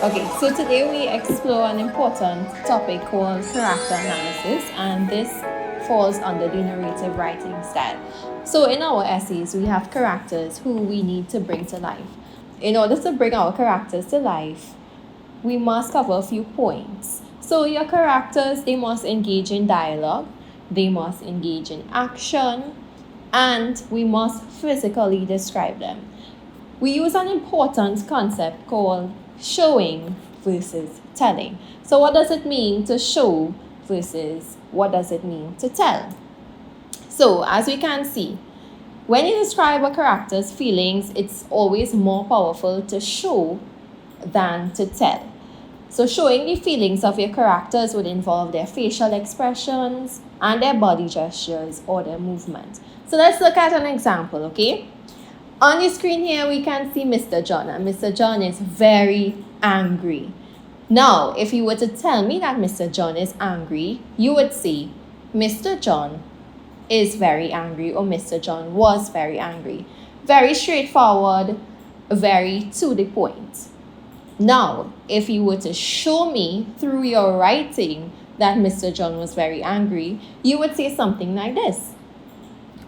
Okay, so today we explore an important topic called character analysis, and this falls under the narrative writing style. So, in our essays, we have characters who we need to bring to life. In order to bring our characters to life, we must cover a few points. So, your characters, they must engage in dialogue, they must engage in action, and we must physically describe them. We use an important concept called showing versus telling. So, what does it mean to show versus what does it mean to tell? So, as we can see, when you describe a character's feelings, it's always more powerful to show than to tell. So, showing the feelings of your characters would involve their facial expressions and their body gestures or their movement. So, let's look at an example, okay? On your screen here, we can see Mr. John, and Mr. John is very angry. Now, if you were to tell me that Mr. John is angry, you would say, Mr. John is very angry, or Mr. John was very angry. Very straightforward, very to the point. Now, if you were to show me through your writing that Mr. John was very angry, you would say something like this.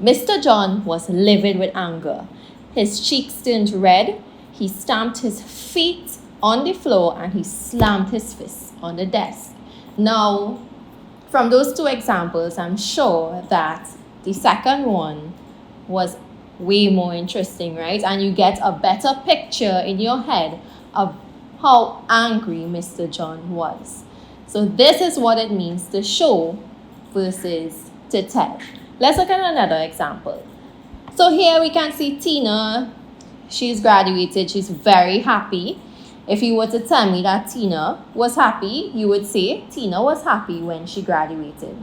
Mr. John was livid with anger. His cheeks turned red, he stamped his feet on the floor, and he slammed his fists on the desk. Now, from those two examples, I'm sure that the second one was way more interesting, right? And you get a better picture in your head of how angry Mr. John was. So this is what it means to show versus to tell. Let's look at another example. So here we can see Tina. She's graduated. She's very happy. If you were to tell me that Tina was happy, you would say Tina was happy when she graduated.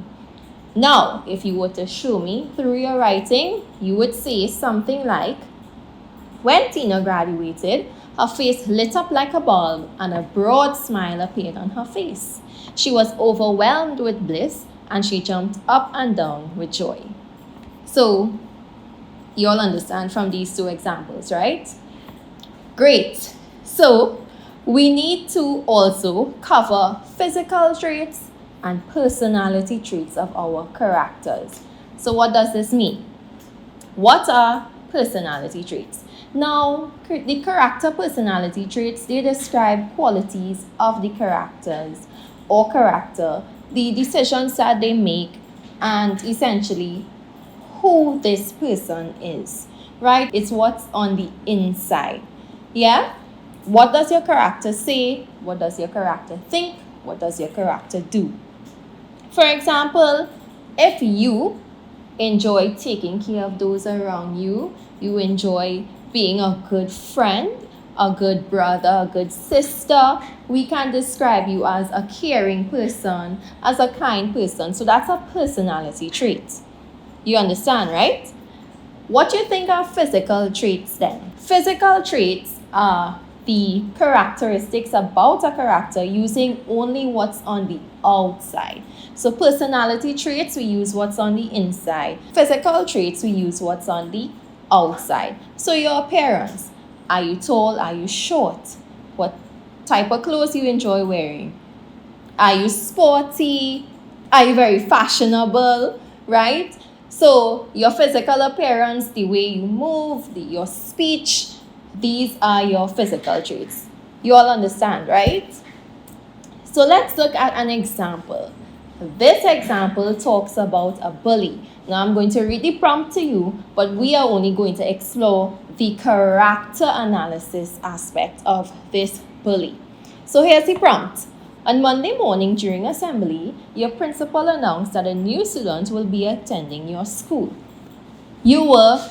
Now, if you were to show me through your writing, you would say something like, when Tina graduated, her face lit up like a bulb and a broad smile appeared on her face. She was overwhelmed with bliss and she jumped up and down with joy. So, you all understand from these two examples, right? Great. So, we need to also cover physical traits and personality traits of our characters. So, what does this mean? What are personality traits? Now, the character personality traits, they describe qualities of the characters or character, the decisions that they make, and essentially who this person is, right? It's what's on the inside. Yeah? What does your character say? What does your character think? What does your character do? For example, if you enjoy taking care of those around you, you enjoy being a good friend, a good brother, a good sister, we can describe you as a caring person, as a kind person. So that's a personality trait. You understand, right? What do you think are physical traits then? Physical traits are the characteristics about a character using only what's on the outside. So personality traits, we use what's on the inside. Physical traits, we use what's on the outside. So your appearance. Are you tall? Are you short? What type of clothes you enjoy wearing? Are you sporty? Are you very fashionable? Right? So your physical appearance, the way you move, your speech, these are your physical traits. You all understand, right? So let's look at an example. This example talks about a bully. Now I'm going to read the prompt to you, but we are only going to explore the character analysis aspect of this bully. So here's the prompt. On Monday morning during assembly, your principal announced that a new student will be attending your school. You were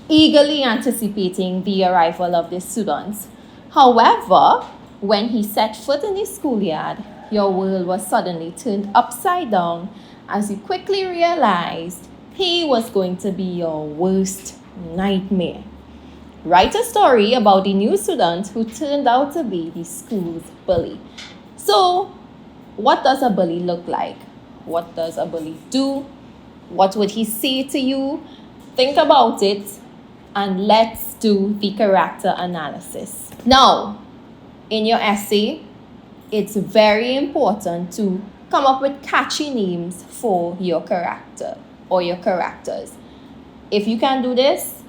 eagerly anticipating the arrival of this student. However, when he set foot in the schoolyard, your world was suddenly turned upside down as you quickly realized he was going to be your worst nightmare. Write a story about the new student who turned out to be the school's bully. So, what does a bully look like? What does a bully do? What would he say to you? Think about it and let's do the character analysis. Now, in your essay, it's very important to come up with catchy names for your character or your characters. If you can do this,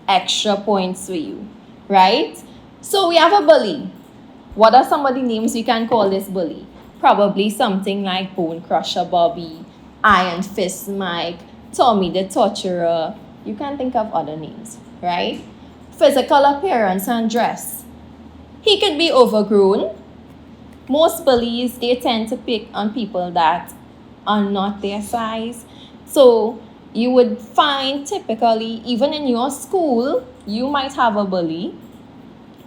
extra points for you, right? So we have a bully. What are some of the names we can call this bully? Probably something like Bone Crusher Bobby, Iron Fist Mike, Tommy the Torturer. You can think of other names, right? Physical appearance and dress. He could be overgrown. Most bullies, they tend to pick on people that are not their size. So you would find typically, even in your school, you might have a bully.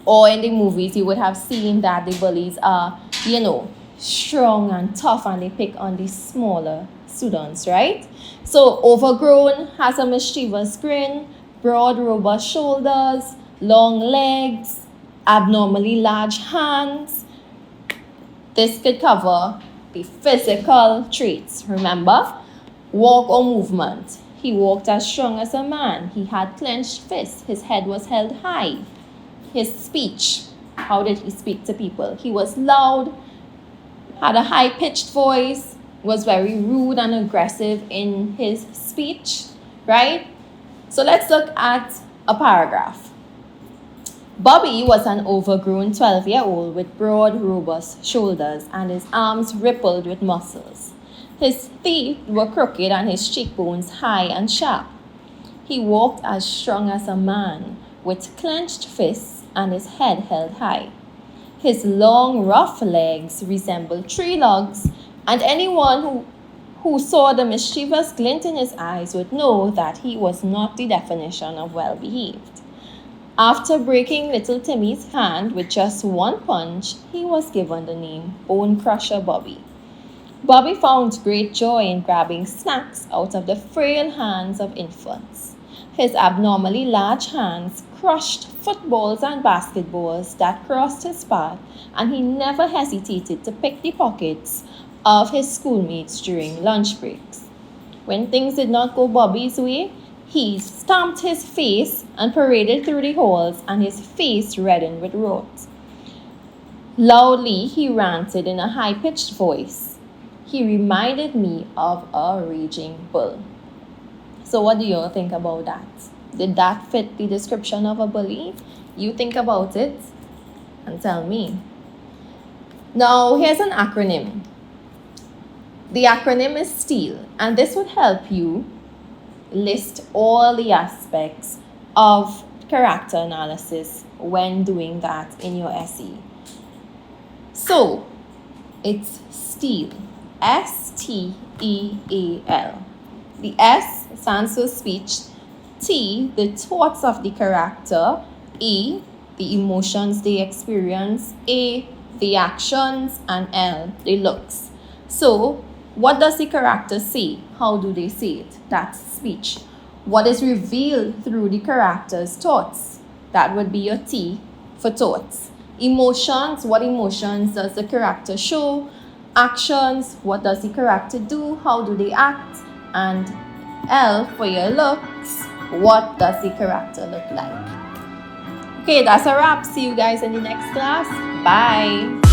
Or in the movies, you would have seen that the bullies are, strong and tough, and they pick on the smaller students, right? So overgrown has a mischievous grin, broad, robust shoulders, long legs, abnormally large hands. This could cover the physical traits. Remember, walk or movement. He walked as strong as a man. He had clenched fists. His head was held high. His speech, how did he speak to people? He was loud, had a high-pitched voice, was very rude and aggressive in his speech, right? So let's look at a paragraph. Bobby was an overgrown 12-year-old with broad, robust shoulders, and his arms rippled with muscles. His teeth were crooked and his cheekbones high and sharp. He walked as strong as a man, with clenched fists and his head held high. His long, rough legs resembled tree logs, and anyone who saw the mischievous glint in his eyes would know that he was not the definition of well-behaved. After breaking little Timmy's hand with just one punch, he was given the name Bone Crusher Bobby. Bobby found great joy in grabbing snacks out of the frail hands of infants. His abnormally large hands crushed footballs and basketballs that crossed his path, and he never hesitated to pick the pockets of his schoolmates during lunch breaks. When things did not go Bobby's way, he stamped his face and paraded through the halls, and his face reddened with wrath. Loudly, he ranted in a high-pitched voice. He reminded me of a raging bull. So what do you all think about that? Did that fit the description of a bully? You think about it and tell me. Now, here's an acronym. The acronym is STEAL, and this would help you list all the aspects of character analysis when doing that in your essay. So, it's STEAL, STEAL. The S stands for speech, T, the thoughts of the character, E, the emotions they experience, A, the actions, and L, the looks. So, what does the character say? How do they say it? That's speech. What is revealed through the character's thoughts? That would be your T for thoughts. Emotions, what emotions does the character show? Actions, what does the character do? How do they act? And L for your looks, what does the character look like? Okay, that's a wrap. See you guys in the next class. Bye.